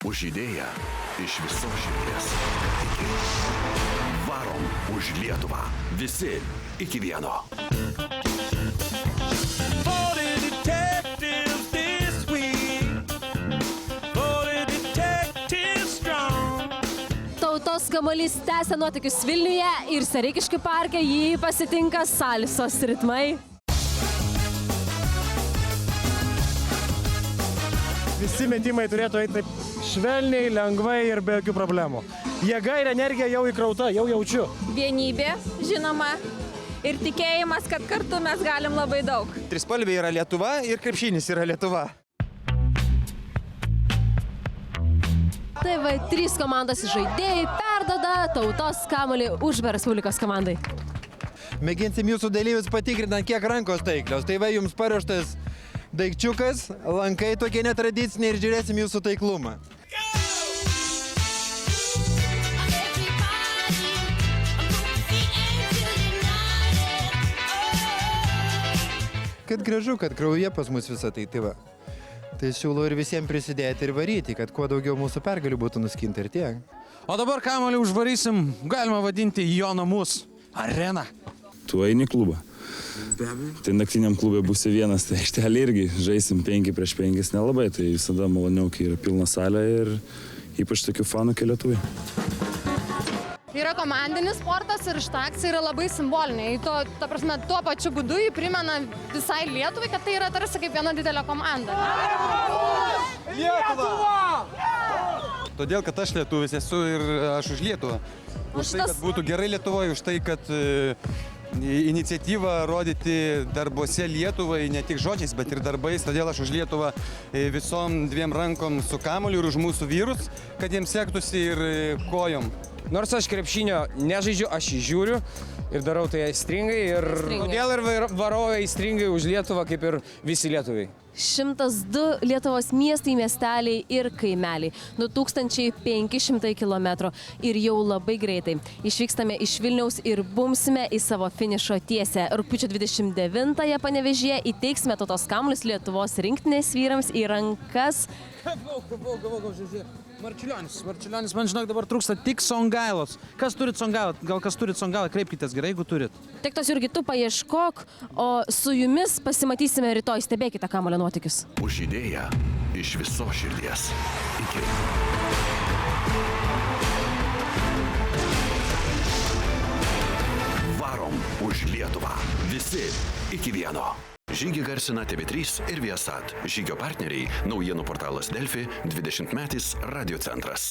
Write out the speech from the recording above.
Už idėją iš visos širdies. Varom už Lietuvą. Visi iki vieno. Tautos kamuolys tęsia nuotykius Vilniuje ir Sereikiškių parke jį pasitinka salsos ritmai. Visi metimai turėtų eiti taip švelniai, lengvai ir be jokių problemų. Jėga ir energija jau įkrauta, jau jaučiu. Vienybė, žinoma, ir tikėjimas, kad kartu mes galim labai daug. Trispalvė yra Lietuva ir krepšinis yra Lietuva. Tai va, 3 komandos žaidėjai perdoda Tautos kamuolį Užupio Respublikos komandai. Mėginsim jūsų dalyvius patikrinant, kiek rankos taiklios. Tai va, jums paruoštas daikčiukas, lankai tokie netradiciniai ir žiūrėsim jūsų taiklumą. Kad gražu, kad kraujyje pas mus visą tai va. Tai siūlau ir visiems prisidėti ir varyti, kad kuo daugiau mūsų pergalių būtų nuskinta ir tiek. O dabar kamuolį užvarysim, galima vadinti jo namus – areną. Tu eini klubą. Tai naktiniam klube būsi vienas, tai aikštelė irgi žaisim 5 prieš 5 nelabai, tai visada maloniau, kai yra pilna salė ir ypač tokių fanų kaip Lietuvai. Yra komandinis sportas ir šita akcija yra labai simbolinė. Ta prasme, tuo pačiu būdu jį primena visai Lietuvai, kad tai yra tarsi kaip viena didelė komanda. Lietuva! Todėl, kad aš lietuvis esu ir aš už Lietuvą. Už tai, kad būtų gerai Lietuvoje, už tai, kad iniciatyvą rodyti darbuose Lietuvai, ne tik žodžiais, bet ir darbais. Todėl aš už Lietuvą visom 2 rankom su kamuoliu ir už mūsų vyrus, kad jiems sektųsi ir kojom. Nors aš krepšinio nežaidžiu, aš jį žiūriu ir darau tai aistringai ir todėl ir varau aistringai už Lietuvą, kaip ir visi lietuviai. 102 Lietuvos miestai, miesteliai ir kaimeliai. 2500 km ir jau labai greitai. Išvykstame iš Vilniaus ir bumsime į savo finišo tiesę. Rugpjūčio 29-ąją Panevėžyje įteiksime Tautos kamuolius Lietuvos rinktinės vyrams į rankas. Marčiulionis, man žinok, dabar trūksta tik Songailos. Kas turit Songailą? Gal kas turit Songailą, kreipkitės gerai, jeigu turit. Tik tos Jurgi, tu paieškok, o su jumis pasimatysime rytoj. Stebėkite kamuolio nuotykius. Už idėją iš visos širdies. Iki. Varom už Lietuvą. Visi iki vieno. Žygį garsina TV3 ir Viasat. Žygio partneriai naujienų portalas Delfi, 20-metis Radio centras.